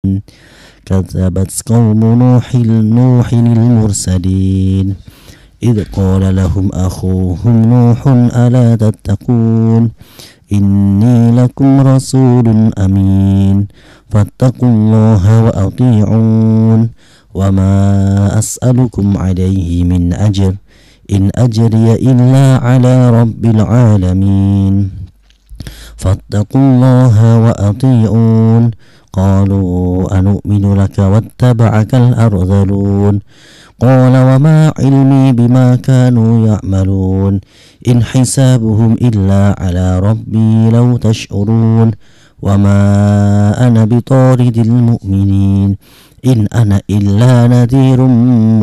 كذبت قوم نوح المرسلين إذ قال لهم أخوهم نوح ألا تتقون إني لكم رسول أمين فاتقوا الله وأطيعون وما أسألكم عليه من أجر إن أجري إلا على رب العالمين فاتقوا الله وأطيعون قالوا أنؤمن لك واتبعك الأرذلون قال وما علمي بما كانوا يعملون إن حسابهم إلا على ربي لو تشعرون وما أنا بطارد المؤمنين إن أنا إلا نذير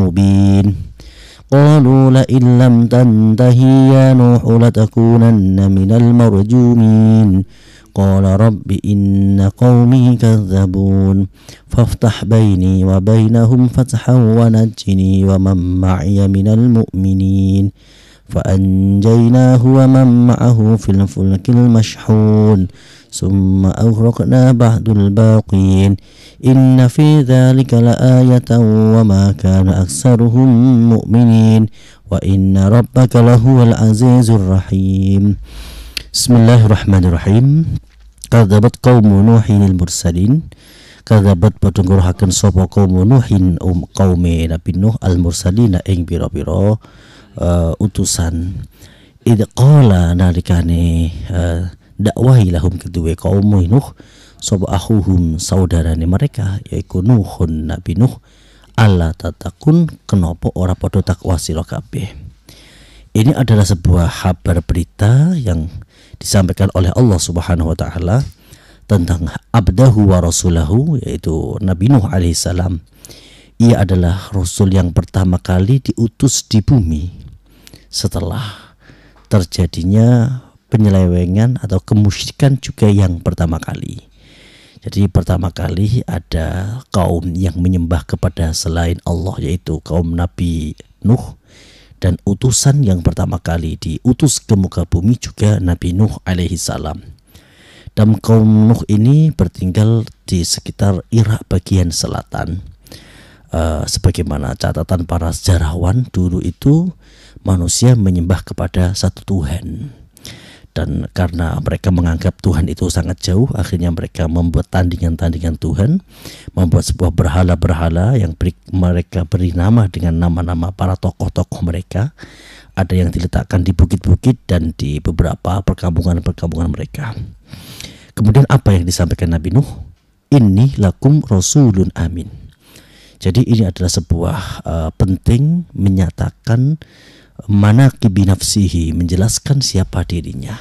مبين قالوا لئن لم تنتهي يا نوح لتكونن من المرجومين قال رب إن قومي كذبون فافتح بيني وبينهم فتحا ونجني ومن معي من المؤمنين فأنجيناه ومن معه في الفلك المشحون ثم أغرقنا بعد الباقين إن في ذلك لآية وما كان أكثرهم مؤمنين وإن ربك لهو العزيز الرحيم بسم الله الرحمن الرحيم كذبت قوم نوح المرسلين كذبت patungguruhaken sapa kaum Nuhin kaume Nabi Nuh al-mursalina ing pira-pira utusan id qala nalikane dakwahi lahum kedua kaum Nuh sapa akhuhum saudarane mereka yaiku Nuhun Nabi Nuh alla tatakun kenapa ora padha takwa sira kabeh. Ini adalah sebuah kabar berita yang disampaikan oleh Allah Subhanahu wa taala tentang abdahu wa rasulahu yaitu Nabi Nuh alaihissalam. Ia adalah rasul yang pertama kali diutus di bumi setelah terjadinya penyelewengan atau kemusyrikan juga yang pertama kali. Jadi pertama kali ada kaum yang menyembah kepada selain Allah yaitu kaum Nabi Nuh, dan utusan yang pertama kali diutus ke muka bumi juga Nabi Nuh alaihissalam. Dan kaum Nuh ini bertinggal di sekitar Irak bagian selatan. Sebagaimana catatan para sejarawan, dulu itu manusia menyembah kepada satu Tuhan. Dan karena mereka menganggap Tuhan itu sangat jauh, akhirnya mereka membuat tandingan-tandingan Tuhan, membuat sebuah berhala-berhala yang mereka beri nama dengan nama-nama para tokoh-tokoh mereka. Ada yang diletakkan di bukit-bukit dan di beberapa perkampungan-perkampungan mereka. Kemudian apa yang disampaikan Nabi Nuh? Inni lakum rasulun amin. Jadi ini adalah sebuah penting menyatakan manaqibi nafsihi, menjelaskan siapa dirinya.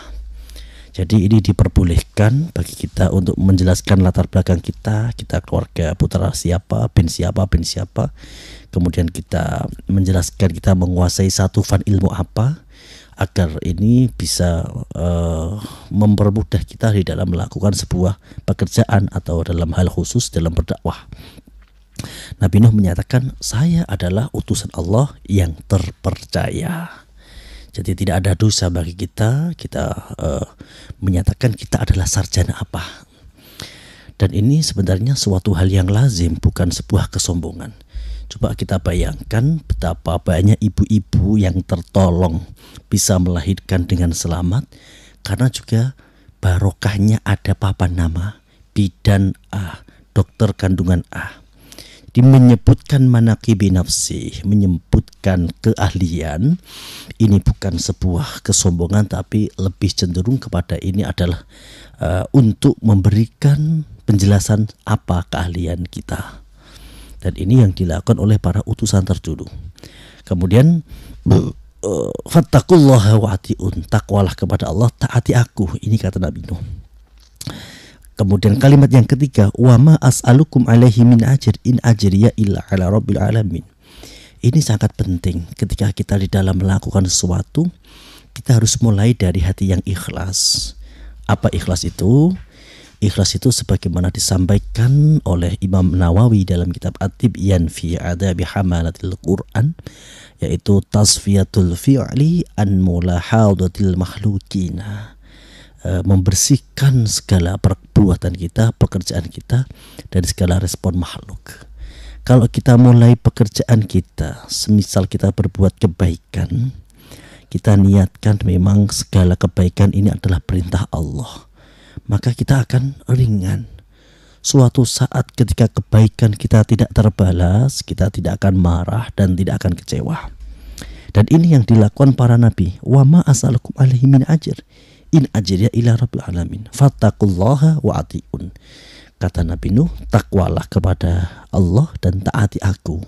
Jadi ini diperbolehkan bagi kita untuk menjelaskan latar belakang kita keluarga, putra siapa, bin siapa, kemudian kita menjelaskan kita menguasai satu fan ilmu apa, agar ini bisa mempermudah kita di dalam melakukan sebuah pekerjaan atau dalam hal khusus dalam berdakwah. Nabi Nuh menyatakan, saya adalah utusan Allah yang terpercaya. Jadi tidak ada dosa bagi kita menyatakan kita adalah sarjana apa. Dan ini sebenarnya suatu hal yang lazim, bukan sebuah kesombongan. Coba kita bayangkan betapa banyak ibu-ibu yang tertolong bisa melahirkan dengan selamat karena juga barokahnya ada papan nama bidan A, dokter kandungan A. Menyebutkan manaqibi nafsi, menyebutkan keahlian, ini bukan sebuah kesombongan, tapi lebih cenderung kepada ini adalah untuk memberikan penjelasan apa keahlian kita. Dan ini yang dilakukan oleh para utusan terdulu. Kemudian fattaqullaha wa atiun, takwalah kepada Allah, taati aku, ini kata Nabi Nuh. Kemudian kalimat yang ketiga, wa ma as'alukum alaihi min ajr in ajriya illa ala rabbil alamin. Ini sangat penting ketika kita di dalam melakukan sesuatu, kita harus mulai dari hati yang ikhlas. Apa ikhlas itu? Ikhlas itu sebagaimana disampaikan oleh Imam Nawawi dalam kitab At-Tibyan fi Adabi Hamalatil Quran, yaitu tasfiyatul fi'li an mulahadatil makhlukina. membersihkan segala perbuatan kita, pekerjaan kita dari segala respon makhluk. Kalau kita mulai pekerjaan kita, semisal kita berbuat kebaikan, kita niatkan memang segala kebaikan ini adalah perintah Allah, maka kita akan ringan. Suatu saat ketika kebaikan kita tidak terbalas, kita tidak akan marah dan tidak akan kecewa. Dan ini yang dilakukan para nabi. Wa ma as'alukum alaihi min ajr, in ajriya ila rabbil alamin, fattaqullaha wa atiun. Kata Nabi Nuh, takwalah kepada Allah dan taati aku.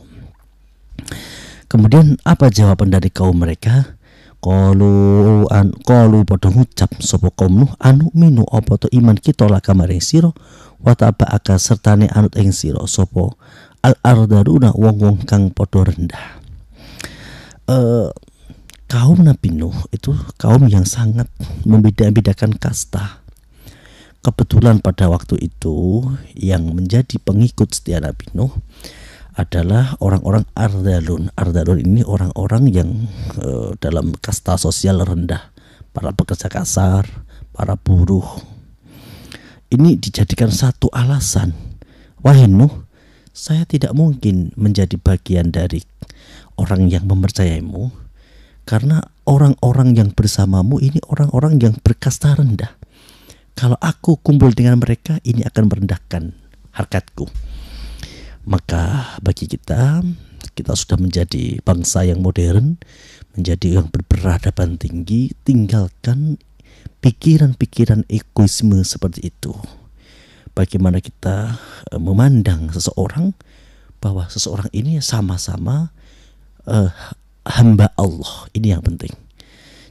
Kemudian apa jawaban dari kaum mereka? Qalu padha ngucap sapa kaum Nuh, anu minu apa to iman kita laka maring sira, wa taba'aka sertane anut ing sira sapa al ardharuna wong-wong kang padha rendah. Kaum Nabi Nuh itu kaum yang sangat membeda-bedakan kasta. Kebetulan pada waktu itu yang menjadi pengikut setia Nabi Nuh adalah orang-orang ardhalun. Ardhalun ini orang-orang yang dalam kasta sosial rendah, para pekerja kasar, para buruh. Ini dijadikan satu alasan, wahai Nuh, saya tidak mungkin menjadi bagian dari orang yang mempercayaimu, karena orang-orang yang bersamamu ini orang-orang yang berkasta rendah. Kalau aku kumpul dengan mereka, ini akan merendahkan harkatku. Maka bagi kita sudah menjadi bangsa yang modern, menjadi yang berperadaban tinggi, tinggalkan pikiran-pikiran egoisme seperti itu. Bagaimana kita memandang seseorang, bahwa seseorang ini sama-sama hamba Allah, ini yang penting.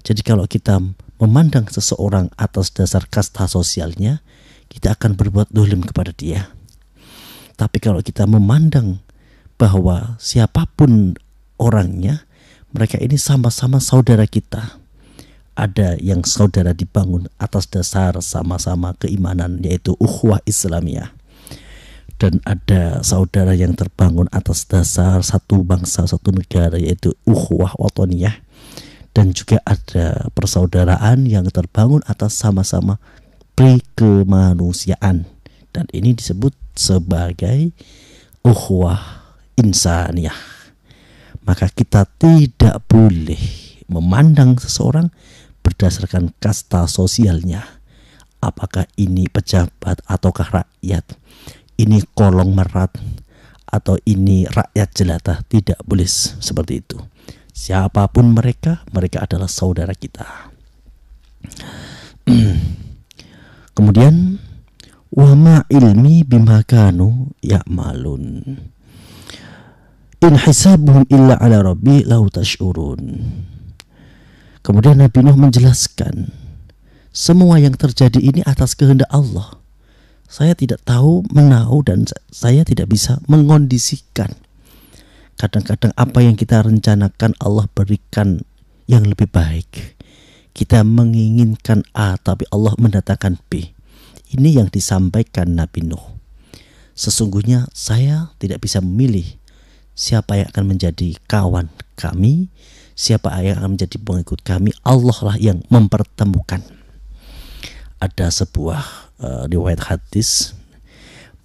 Jadi kalau kita memandang seseorang atas dasar kasta sosialnya, kita akan berbuat dolim kepada dia. Tapi kalau kita memandang bahwa siapapun orangnya, mereka ini sama-sama saudara kita. Ada yang saudara dibangun atas dasar sama-sama keimanan, yaitu ukhuwah Islamiyah. Dan ada saudara yang terbangun atas dasar satu bangsa, satu negara, yaitu ukhuwah wataniyah. Dan juga ada persaudaraan yang terbangun atas sama-sama kemanusiaan. Dan ini disebut sebagai ukhuwah insaniyah. Maka kita tidak boleh memandang seseorang berdasarkan kasta sosialnya. Apakah ini pejabat ataukah rakyat, ini kolong merat atau ini rakyat jelata. Tidak boleh seperti itu. Siapapun mereka adalah saudara kita. Kemudian wa ma ilmi bima kanu ya'malun, in hisabuhum illa ala rabbi lau tash'urun. Kemudian Nabi Nuh menjelaskan, semua yang terjadi ini atas kehendak Allah. Saya tidak tahu menahu dan saya tidak bisa mengondisikan. Kadang-kadang apa yang kita rencanakan Allah berikan yang lebih baik. Kita menginginkan A tapi Allah mendatangkan B. Ini yang disampaikan Nabi Nuh. Sesungguhnya saya tidak bisa memilih siapa yang akan menjadi kawan kami, siapa yang akan menjadi pengikut kami. Allah lah yang mempertemukan. Ada sebuah riwayat hadis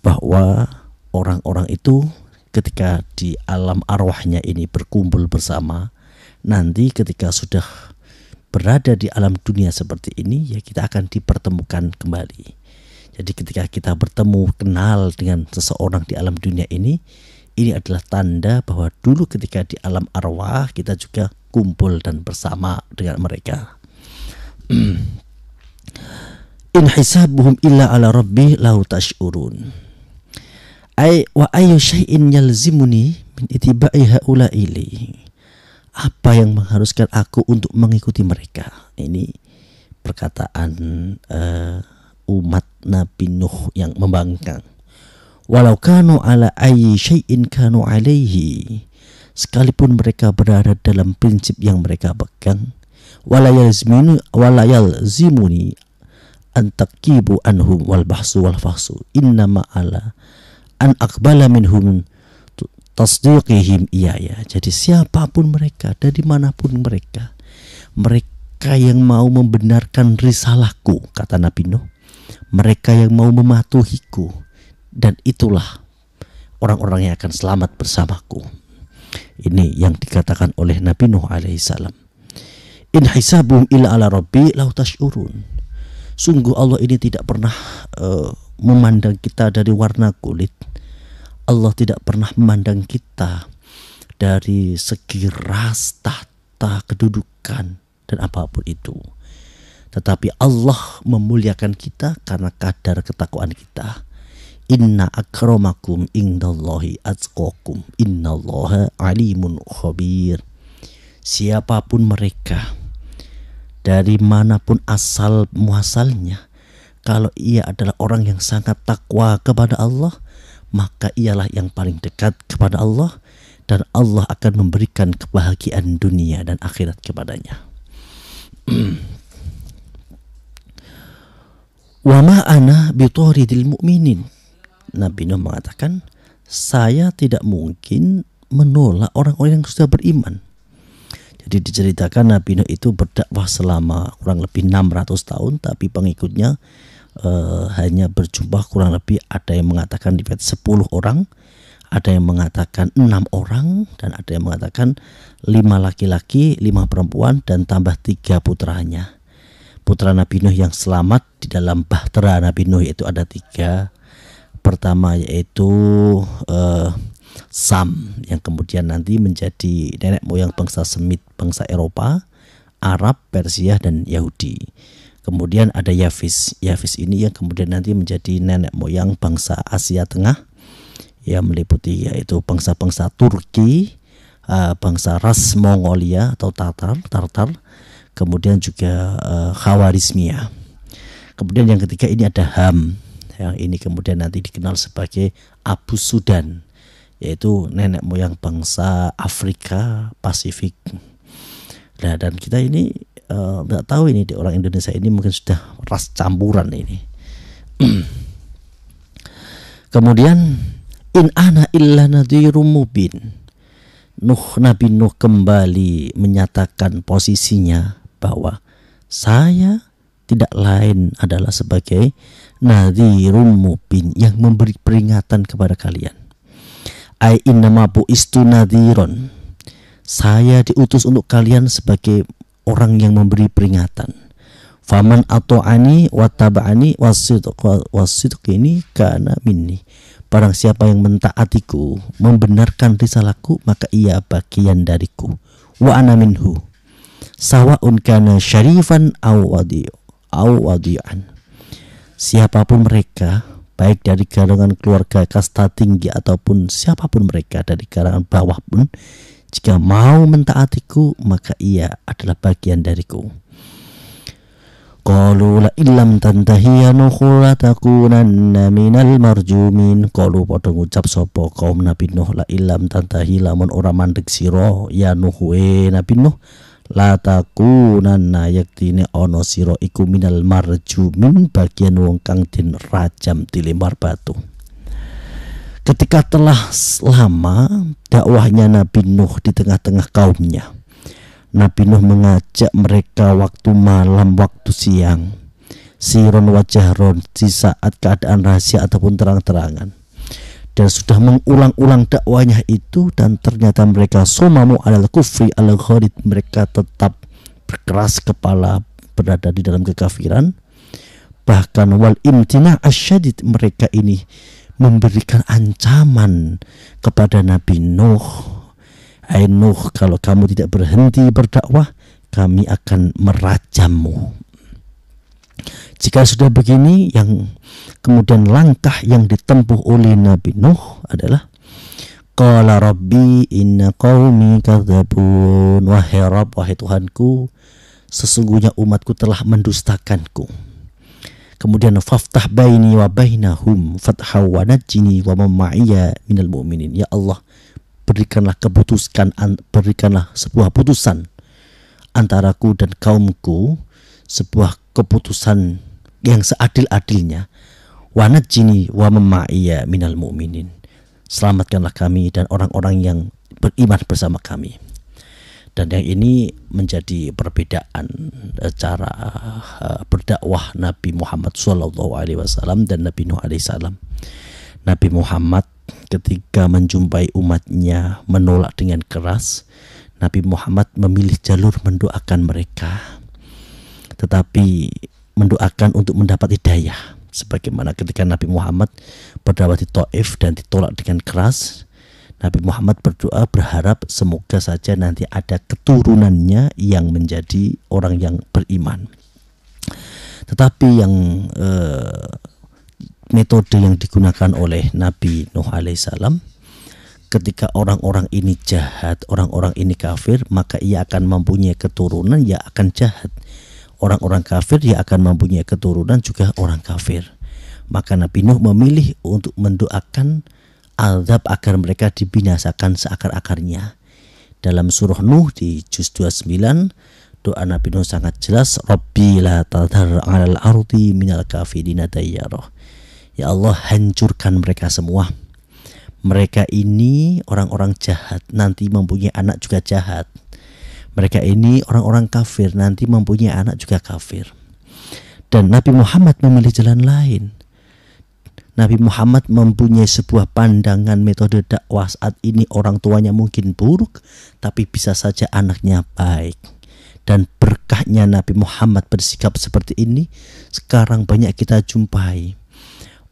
bahwa orang-orang itu ketika di alam arwahnya ini berkumpul bersama, nanti ketika sudah berada di alam dunia seperti ini, ya kita akan dipertemukan kembali. Jadi ketika kita bertemu, kenal dengan seseorang di alam dunia ini adalah tanda bahwa dulu ketika di alam arwah kita juga kumpul dan bersama dengan mereka. In hisabuhum illa ala rabbi lau tash'urun. Ay wa ayu syai'in yalzimuni min itiba'i haula'i. Apa yang mengharuskan aku untuk mengikuti mereka? Ini perkataan umat Nabi Nuh yang membangkang. Walau kanu ala ayyi syai'in kanu alaihi, sekalipun mereka berada dalam prinsip yang mereka pegang, wala yalzimuni antakibu anhum wal bahsu wal fahsu innama ala an aqbala minhum tasdiqihim iyaya. Jadi siapapun mereka, dari manapun mereka mereka yang mau membenarkan risalahku, kata Nabi Nuh, mereka yang mau mematuhiku, dan itulah orang-orang yang akan selamat bersamaku. Ini yang dikatakan oleh Nabi Nuh alaihissalam. In hisabuhum illa ala rabbi lau tash'urun. Sungguh Allah ini tidak pernah memandang kita dari warna kulit. Allah tidak pernah memandang kita dari segi ras, tahta, kedudukan, dan apapun itu. Tetapi Allah memuliakan kita karena kadar ketakwaan kita. Inna akramakum indallahi atqakum innallaha alimun khabir. Siapapun mereka, dari manapun asal muasalnya, kalau ia adalah orang yang sangat takwa kepada Allah, maka ialah yang paling dekat kepada Allah, dan Allah akan memberikan kebahagiaan dunia dan akhirat kepadanya. Wa ma ana bitaridil mu'minin. Nabi Nuh mengatakan, saya tidak mungkin menolak orang-orang yang sudah beriman. Jadi diceritakan Nabi Nuh itu berdakwah selama kurang lebih 600 tahun, tapi pengikutnya hanya berjumlah kurang lebih, ada yang mengatakan di 10 orang, ada yang mengatakan 6 orang, dan ada yang mengatakan 5 laki-laki, 5 perempuan, dan tambah 3 putranya. Putra Nabi Nuh yang selamat di dalam bahtera Nabi Nuh itu ada 3. Pertama yaitu Sam, yang kemudian nanti menjadi nenek moyang bangsa Semit, bangsa Eropa, Arab, Persia, dan Yahudi. Kemudian ada Yafis. Yafis ini yang kemudian nanti menjadi nenek moyang bangsa Asia Tengah, yang meliputi yaitu bangsa-bangsa Turki, bangsa ras Mongolia atau Tartar, kemudian juga Khawarizmia. Kemudian yang ketiga ini ada Ham, yang ini kemudian nanti dikenal sebagai Abu Sudan, yaitu nenek moyang bangsa Afrika Pasifik. Nah, dan kita ini nggak tahu ini di orang Indonesia ini mungkin sudah ras campuran ini. Kemudian in ana illa nadhirum mubin. Nabi Nuh kembali menyatakan posisinya bahwa saya tidak lain adalah sebagai nadhirum mubin, yang memberi peringatan kepada kalian. Ai innama bu'istu nadhiron. Saya diutus untuk kalian sebagai orang yang memberi peringatan. Faman ato'ani wattaba'ani wasidq ini kana minni. Barang siapa yang mentaatiku, membenarkan risalahku, maka ia bagian dariku. Wa ana minhu. Sawa'un kana syarifan aw wadi'an. Siapapun mereka, baik dari kalangan keluarga kasta tinggi ataupun siapapun mereka dari kalangan bawah pun, jika mau mentaatiku, maka ia adalah bagian dariku. Qalu la illam tantahi ya Nuh latakunanna minal marjumin. Qalu padha ngucap sapa kaum Nabi Nuh, la illam tantahi, lamun ora mandeg sira ya Nuh Nabi Nuh, latakunanna yaktine ana sira iku minal marjumin, bagian wong kang den rajam dilempar batu. Ketika telah lama dakwahnya Nabi Nuh di tengah-tengah kaumnya, Nabi Nuh mengajak mereka waktu malam, waktu siang, siron wajahron, di saat keadaan rahasia ataupun terang-terangan, dan sudah mengulang-ulang dakwahnya itu, dan ternyata mereka somamu alal kufri al ghalid, mereka tetap berkeras kepala berada di dalam kekafiran. Bahkan wal imtina asyadid, mereka ini memberikan ancaman kepada Nabi Nuh. Hai Nuh, kalau kamu tidak berhenti berdakwah, kami akan merajammu. Jika sudah begini, yang kemudian langkah yang ditempuh oleh Nabi Nuh adalah qala rabbi inna qaumi kadzabun. Wahai Rabb, wahai Tuhanku, sesungguhnya umatku telah mendustakanku. Kemudian faftah baini wa bainahum fatha wa najini wa ma'iya minal mu'minin. Ya Allah, berikanlah sebuah putusan antaraku dan kaumku, sebuah keputusan yang seadil-adilnya. Wa najini wa ma'iya minal mu'minin. Selamatkanlah kami dan orang-orang yang beriman bersama kami. Dan yang ini menjadi perbedaan cara berdakwah Nabi Muhammad SAW dan Nabi Nuh alaihissalam. Nabi Muhammad ketika menjumpai umatnya menolak dengan keras, Nabi Muhammad memilih jalur mendoakan mereka, tetapi mendoakan untuk mendapat hidayah. Sebagaimana ketika Nabi Muhammad berdakwah di Taif dan ditolak dengan keras, Nabi Muhammad berdoa berharap semoga saja nanti ada keturunannya yang menjadi orang yang beriman. Tetapi yang metode yang digunakan oleh Nabi Nuh alaihissalam, ketika orang-orang ini jahat, orang-orang ini kafir, maka ia akan mempunyai keturunan yang akan jahat. Orang-orang kafir dia akan mempunyai keturunan juga orang kafir. Maka Nabi Nuh memilih untuk mendoakan azab agar mereka dibinasakan seakar-akarnya. Dalam surah Nuh di juz 29, doa Nabi Nuh sangat jelas, Rabbi la tadhar 'alal ardi minal kafirina dayyara. Ya Allah, hancurkan mereka semua. Mereka ini orang-orang jahat, nanti mempunyai anak juga jahat. Mereka ini orang-orang kafir, nanti mempunyai anak juga kafir. Dan Nabi Muhammad memilih jalan lain. Nabi Muhammad mempunyai sebuah pandangan metode dakwah saat ini orang tuanya mungkin buruk, tapi bisa saja anaknya baik. Dan berkahnya Nabi Muhammad bersikap seperti ini, sekarang banyak kita jumpai.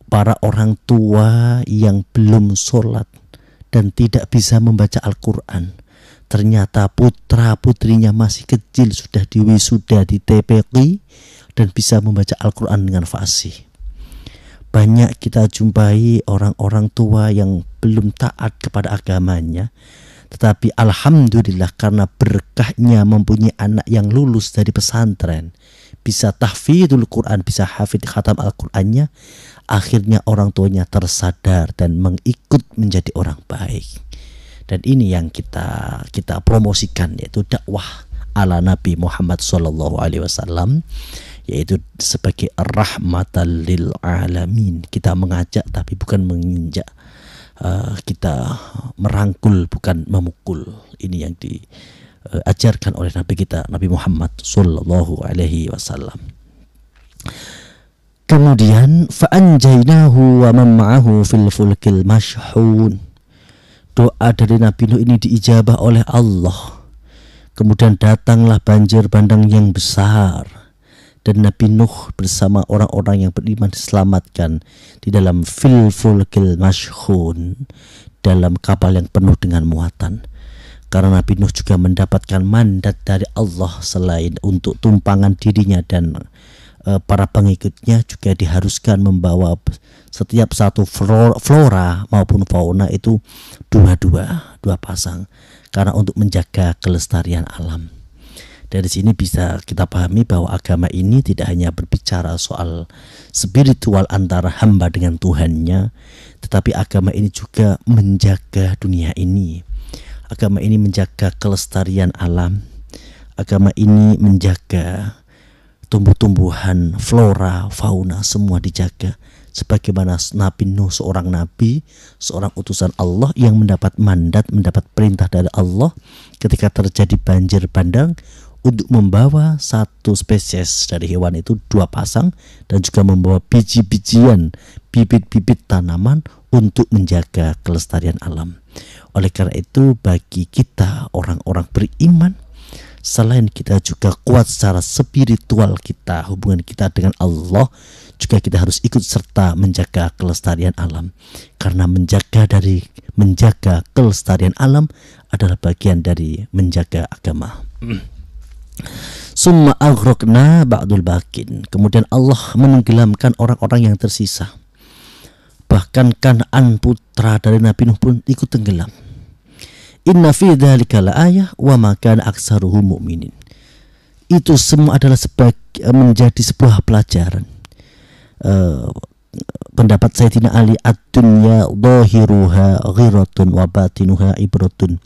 Para orang tua yang belum sholat dan tidak bisa membaca Al-Quran, ternyata putra putrinya masih kecil sudah diwisuda di TPQ dan bisa membaca Al-Quran dengan fasih. Banyak kita jumpai orang-orang tua yang belum taat kepada agamanya, tetapi alhamdulillah karena berkahnya mempunyai anak yang lulus dari pesantren, bisa tahfidul Quran, bisa hafid khatam Al-Qurannya, akhirnya orang tuanya tersadar dan mengikut menjadi orang baik. Dan ini yang kita promosikan, yaitu dakwah ala Nabi Muhammad SAW, yaitu sebagai rahmatan lil alamin. Kita mengajak tapi bukan menginjak, kita merangkul bukan memukul. Ini yang diajarkan oleh Nabi kita, Nabi Muhammad SAW. Kemudian fa'anjainahu wa man ma'ahu fil fulkil mashhun. Doa dari Nabi Nuh ini diijabah oleh Allah. Kemudian datanglah banjir bandang yang besar, dan Nabi Nuh bersama orang-orang yang beriman diselamatkan di dalam fil fulkil mashhun, dalam kapal yang penuh dengan muatan. Karena Nabi Nuh juga mendapatkan mandat dari Allah, selain untuk tumpangan dirinya dan para pengikutnya juga diharuskan membawa setiap satu flora maupun fauna itu dua pasang, karena untuk menjaga kelestarian alam. Dari sini bisa kita pahami bahwa agama ini tidak hanya berbicara soal spiritual antara hamba dengan Tuhannya, tetapi agama ini juga menjaga dunia ini. Agama ini menjaga kelestarian alam. Agama ini menjaga tumbuh-tumbuhan, flora, fauna, semua dijaga. Sebagaimana Nabi Nuh, seorang nabi, seorang utusan Allah yang mendapat mandat, mendapat perintah dari Allah ketika terjadi banjir bandang untuk membawa satu spesies dari hewan itu dua pasang, dan juga membawa biji-bijian, bibit-bibit tanaman untuk menjaga kelestarian alam. Oleh karena itu, bagi kita orang-orang beriman, selain kita juga kuat secara spiritual kita, hubungan kita dengan Allah, juga kita harus ikut serta menjaga kelestarian alam. Karena menjaga kelestarian alam adalah bagian dari menjaga agama. Summa aghraqna ba'dul bakin. Kemudian Allah menenggelamkan orang-orang yang tersisa. Bahkan Kan'an, putra dari Nabi Nuh, pun ikut tenggelam. Inna fi dzalika laayah wa ma kana aktsaruhum mu'minin. Itu semua adalah menjadi sebuah pelajaran. Pendapat Sayyidina Ali, ad-dunya dhahiruha ghiratun wa batinuha ibratun.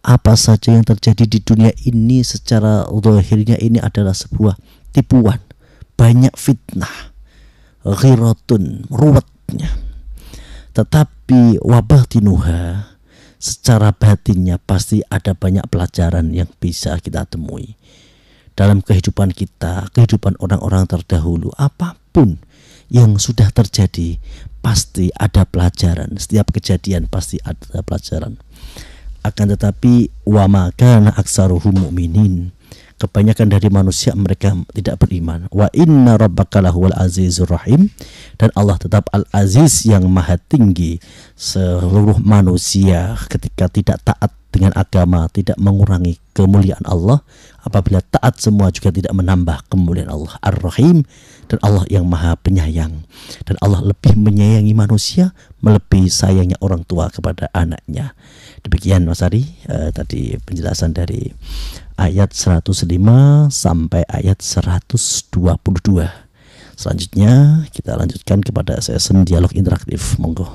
Apa saja yang terjadi di dunia ini secara zahirnya ini adalah sebuah tipuan, banyak fitnah, ghiratun, ruwetnya. Tetapi wa batinuha, secara batinnya pasti ada banyak pelajaran yang bisa kita temui dalam kehidupan kita, kehidupan orang-orang terdahulu. Apapun yang sudah terjadi pasti ada pelajaran. Setiap kejadian pasti ada pelajaran. Akan tetapi wa ma kana aktsaruhum mu'minin, kebanyakan dari manusia mereka tidak beriman. Wa inna rabbaka lahuwal azizur rahim, dan Allah tetap al-aziz yang maha tinggi. Seluruh manusia ketika tidak taat dengan agama tidak mengurangi kemuliaan Allah, apabila taat semua juga tidak menambah kemuliaan Allah. Ar-Rahim, dan Allah yang maha penyayang, dan Allah lebih menyayangi manusia melebihi sayangnya orang tua kepada anaknya. Demikian Mas Ari, tadi penjelasan dari ayat 105 sampai ayat 122. Selanjutnya kita lanjutkan kepada sesi dialog interaktif. Monggo.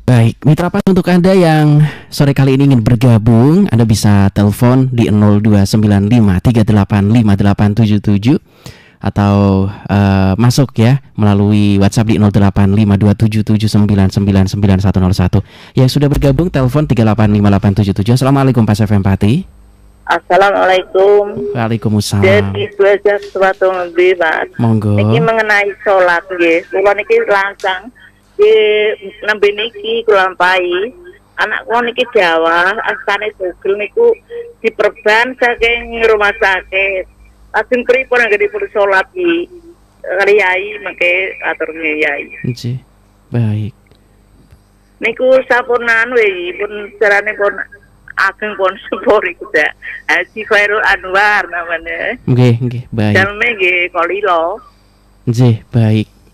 Baik, Mitra Pas, untuk Anda yang sore kali ini ingin bergabung, Anda bisa telepon di 0295385877 atau masuk ya melalui WhatsApp di 08527779999101. Yang sudah bergabung telepon 3858877. Assalamualaikum Pak Empati. Assalamualaikum. Waalaikumsalam. Jadi belajar sesuatu lebih, Mas. Monggo. Niki mengenai sholat nggih. Kula niki langsung di nembe niki kula lampahi. Anak kula niki Jawa, astane Google niku diperban saking rumah sakit. Lajeng pripun nggih dipun sholat di kali yai mangke atur yai. Nggih. Baik. Niku sapunan we pun carane pun ageng pun sepur iku dak. Haji Khairul Anwar namanya. Nggih, baik. Daleme nggih Kolilo. Nggih,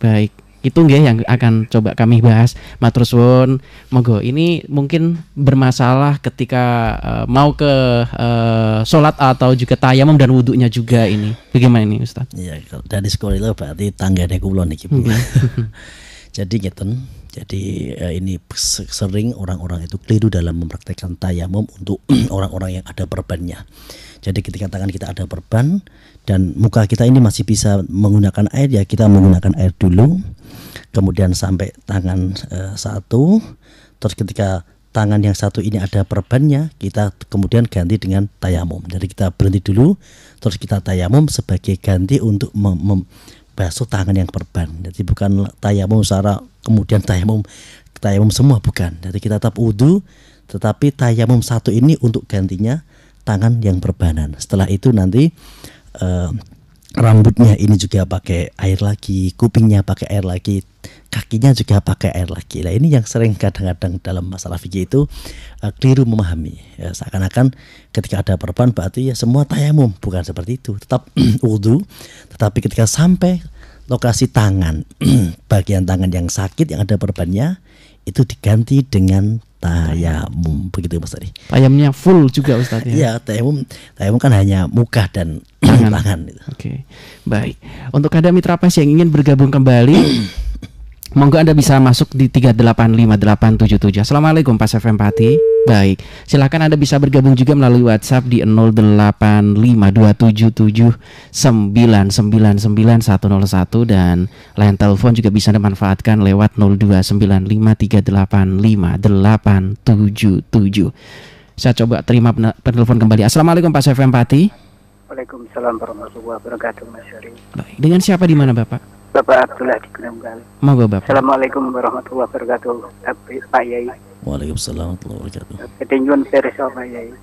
baik. Itu nggih yang akan coba kami bahas. Matur suwun. Monggo, ini mungkin bermasalah ketika mau ke sholat atau juga tayamum dan wudhunya juga ini. Bagaimana ini Ustaz? Iya, dari sekolah itu berarti tanggane kula niki Bu. Jadi ngeten. Jadi ini sering orang-orang itu keliru dalam mempraktekkan tayamum untuk orang-orang yang ada perbannya. Jadi ketika tangan kita ada perban dan muka kita ini masih bisa menggunakan air, ya kita menggunakan air dulu, kemudian sampai tangan satu, terus ketika tangan yang satu ini ada perbannya, kita kemudian ganti dengan tayamum. Jadi kita berhenti dulu, terus kita tayamum sebagai ganti untuk basuh tangan yang perban. Jadi bukan tayamum secara kemudian tayamum semua, bukan. Jadi kita tetap wudu, tetapi tayamum satu ini untuk gantinya tangan yang perbanan. Setelah itu nanti rambutnya ini juga pakai air lagi, kupingnya pakai air lagi, kakinya juga pakai air lagi. Nah ini yang sering kadang-kadang dalam masalah fikih itu keliru memahami. Ya, seakan-akan ketika ada perban berarti ya semua tayamum, bukan seperti itu. Tetap wudu, tetapi ketika sampai lokasi tangan, bagian tangan yang sakit yang ada perbannya itu diganti dengan tayamum, begitu Mas tadi. Tayamumnya full juga Ustaz ya? Iya, tayamum kan hanya muka dan tangan. Gitu. Oke, baik. Untuk Anda Mitra Pas yang ingin bergabung kembali, monggo Anda bisa masuk di 3858877. Assalamualaikum Pak Empati. Baik, silakan Anda bisa bergabung juga melalui WhatsApp di 08527779999101 dan line telepon juga bisa Anda manfaatkan lewat 0295385877. Saya coba terima penelpon kembali. Assalamualaikum Pak Empati. Waalaikumsalam warahmatullahi wabarakatuh, Mas Yuri. Baik, dengan siapa di mana Bapak? Bapak Abdullah di Gunung Gal. Monggo Bapak. Assalamualaikum warahmatullahi wabarakatuh, Pak Yai. Waalaikumsalam warahmatullahi wabarakatuh. Ketinjuan perso Pak Yai.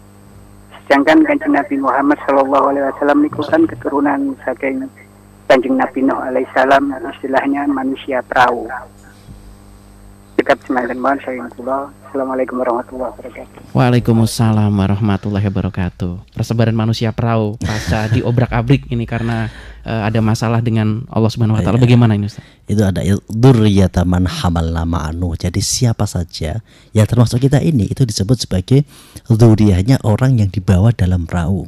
Sedangkan Kanjeng Nabi Muhammad sallallahu alaihi wasallam niku kan keturunan saking Kanjeng Nabi Nuh alaihi salam, istilahnya manusia perahu. Dekat semanten mohon saking kula. Assalamualaikum warahmatullahi wabarakatuh. Waalaikumsalam warahmatullahi wabarakatuh. Persebaran manusia perahu pasca diobrak-abrik ini karena ada masalah dengan Allah Subhanahu wa taala. Bagaimana ini Ustaz? Itu ada dzurriyyatan man hamalna ma'anu. Jadi siapa saja ya termasuk kita ini itu disebut sebagai dzurriyyahnya orang yang dibawa dalam perahu.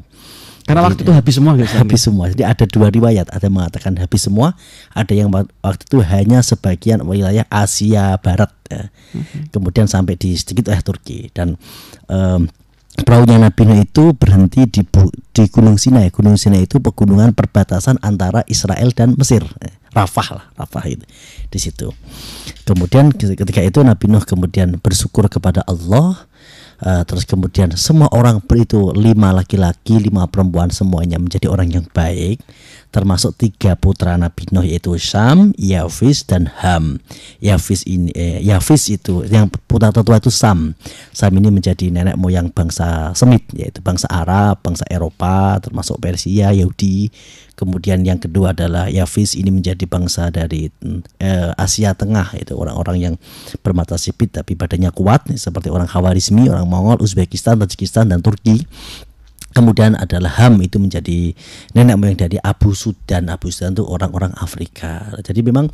Karena waktu itu habis semua guys. Habis semua. Jadi ada dua riwayat, ada yang mengatakan habis semua, ada yang waktu itu hanya sebagian wilayah Asia Barat ya. Kemudian sampai di sedikit Turki dan perahunya Nabi Nuh itu berhenti di Gunung Sinai. Gunung Sinai itu pegunungan perbatasan antara Israel dan Mesir. Rafah itu di situ. Kemudian ketika itu Nabi Nuh kemudian bersyukur kepada Allah. Terus kemudian semua orang itu 5 laki-laki 5 perempuan semuanya menjadi orang yang baik, termasuk 3 putra Nabi Nuh yaitu Syam, Yafis dan Ham. Yafis itu yang putra tertua itu Sam. Sam ini menjadi nenek moyang bangsa Semit, yaitu bangsa Arab, bangsa Eropa, termasuk Persia, Yahudi. Kemudian yang kedua adalah Yafis, ini menjadi bangsa dari Asia Tengah, itu orang-orang yang bermata sipit tapi badannya kuat seperti orang Khawarizmi, orang Mongol, Uzbekistan, Tajikistan dan Turki. Kemudian adalah Ham, itu menjadi nenek moyang dari Abu Sudan. Abu Sudan itu orang-orang Afrika. Jadi memang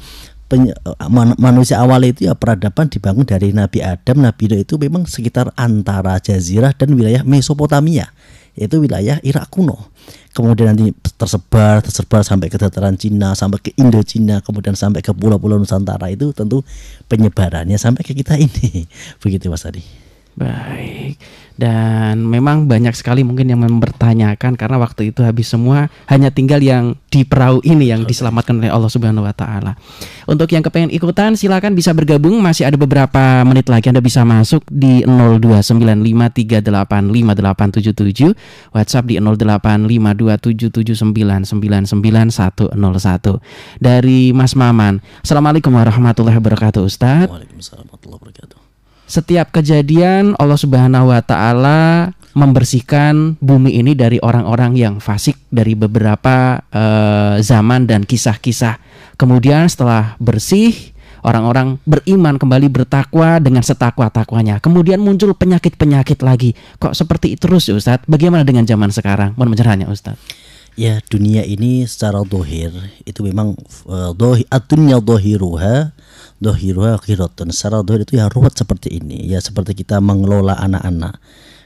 manusia awal itu ya peradaban dibangun dari Nabi Adam, Nabi Nuh itu memang sekitar antara Jazirah dan wilayah Mesopotamia, yaitu wilayah Irak kuno. Kemudian nanti tersebar sampai ke dataran Cina, sampai ke Indochina, kemudian sampai ke pulau-pulau Nusantara. Itu tentu penyebarannya sampai ke kita ini. Begitu Mas Adi. Baik. Dan memang banyak sekali mungkin yang mempertanyakan karena waktu itu habis semua, hanya tinggal yang di perahu ini yang diselamatkan oleh Allah Subhanahu wa taala. Untuk yang kepengen ikutan silakan bisa bergabung, masih ada beberapa menit lagi Anda bisa masuk di 02953858877, WhatsApp di 08527799999101. Dari Mas Maman. Assalamualaikum warahmatullahi wabarakatuh Ustaz. Waalaikumsalam warahmatullahi wabarakatuh. Setiap kejadian Allah Subhanahu wa taala membersihkan bumi ini dari orang-orang yang fasik dari beberapa zaman dan kisah-kisah. Kemudian setelah bersih, orang-orang beriman kembali bertakwa dengan setakwa-takwanya. Kemudian muncul penyakit-penyakit lagi. Kok seperti itu terus Ustadz? Bagaimana dengan zaman sekarang? Mohon pencerahannya Ustadz. Ya, dunia ini secara dohir itu memang ad-dunya dohiruha akhiratun. Secara dohir itu ya ruwet seperti ini. Ya seperti kita mengelola anak-anak.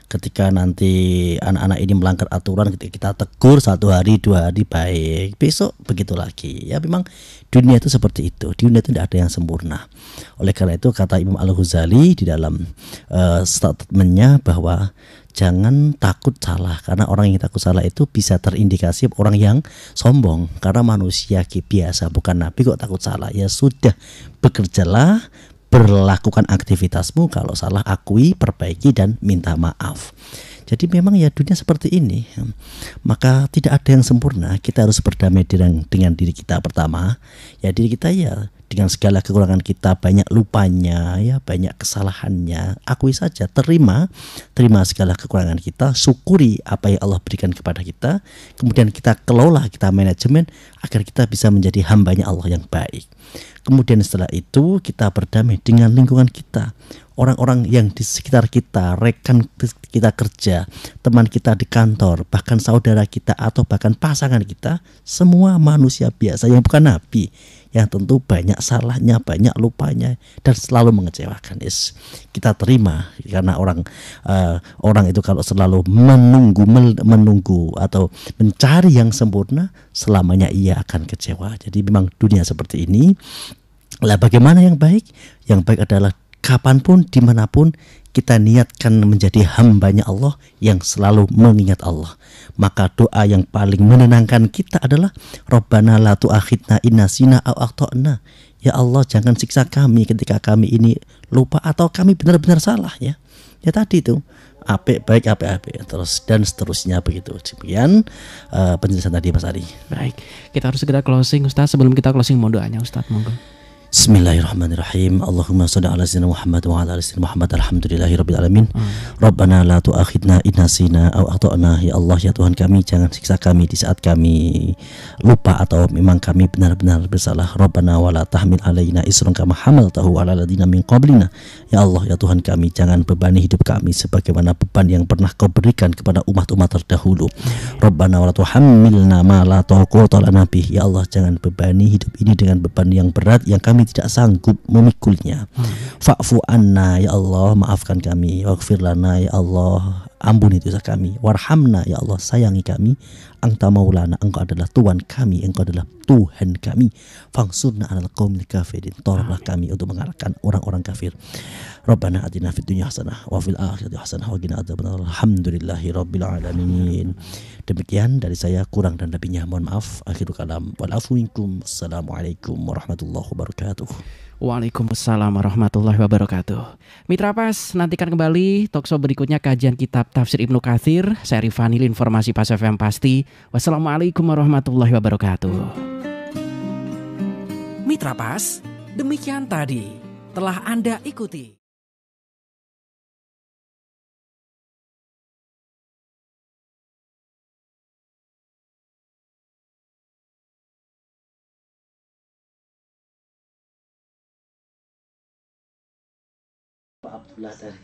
Ketika nanti anak-anak ini melanggar aturan, ketika kita tegur 1 hari 2 hari baik, besok begitu lagi. Ya memang dunia itu seperti itu. Dunia itu tidak ada yang sempurna. Oleh karena itu kata Imam Al-Ghazali di dalam statementnya bahwa jangan takut salah, karena orang yang takut salah itu bisa terindikasi orang yang sombong. Karena manusia biasa, bukan nabi kok takut salah. Ya sudah, bekerjalah, berlakukan aktivitasmu, kalau salah akui, perbaiki dan minta maaf. Jadi memang ya dunia seperti ini. Maka tidak ada yang sempurna. Kita harus berdamai dengan diri kita pertama. Ya diri kita ya dengan segala kekurangan kita, banyak lupanya, ya banyak kesalahannya, akui saja, terima segala kekurangan kita, syukuri apa yang Allah berikan kepada kita, kemudian kita kelola, kita manajemen agar kita bisa menjadi hambanya Allah yang baik. Kemudian setelah itu kita berdamai dengan lingkungan kita, orang-orang yang di sekitar kita, rekan kita kerja, teman kita di kantor, bahkan saudara kita atau bahkan pasangan kita, semua manusia biasa yang bukan nabi, yang tentu banyak salahnya, banyak lupanya, dan selalu mengecewakan. Kita terima, karena orang itu kalau selalu menunggu atau mencari yang sempurna, selamanya ia akan kecewa. Jadi memang dunia seperti ini. Lah bagaimana yang baik? Yang baik adalah kapanpun, dimanapun kita niatkan menjadi hambanya Allah yang selalu mengingat Allah. Maka doa yang paling menenangkan kita adalah Rabbana la tu'akhidna in nasina aw akhtana. Ya Allah, jangan siksa kami ketika kami ini lupa atau kami benar-benar salah ya. Ya tadi itu apik baik apik terus dan seterusnya begitu. Demikian penjelasan tadi Mas Ari. Baik, kita harus segera closing Ustaz. Sebelum kita closing mohon doanya Ustaz, monggo. Bismillahirrahmanirrahim. Allahumma shalli ala sayyidina Muhammad wa ala ali sayyidina Muhammad. Alhamdulillahirabbil alamin. Rabbana la tu'akhidna in nasina aw akhtana. Ya Allah, ya Tuhan kami, jangan siksa kami di saat kami lupa atau memang kami benar-benar bersalah. Rabbana wa la tahmil alaina isran kama hamaltahu ala alladziina min qablina. Ya Allah, ya Tuhan kami, jangan bebani hidup kami sebagaimana beban yang pernah Kau berikan kepada umat-umat terdahulu. Rabbana wa la tuhammilna ma la taqata lana bih. Ya Allah, jangan bebani hidup ini dengan beban yang berat yang kami tidak sanggup memikulnya. Fa'fu anna ya Allah, maafkan kami. Waghfir lana ya Allah, Ampuni dosa kami. Warhamna ya Allah, sayangi kami. Anta maulana, engkau adalah Tuhan kami, engkau adalah Tuhan kami. Fangsurna 'alal qaumil kafirin. Tolonglah kami untuk mengalahkan orang-orang kafir. Rabbana atina fid dunya hasanah wa fil akhirati hasanah wa qina adzabannar. Alhamdulillahi rabbil alamin. Demikian dari saya, kurang dan lebihnya mohon maaf. Akhirul kalam wal afu minkum. Assalamualaikum warahmatullahi wabarakatuh. Waalaikumsalam warahmatullahi wabarakatuh. Mitra Pas, nantikan kembali talkshow berikutnya kajian kitab Tafsir Ibnu Katsir. Saya Rifanil, informasi Pas FM pasti. Wassalamualaikum warahmatullahi wabarakatuh. Mitra Pas, demikian tadi telah Anda ikuti Pak Abdullah dari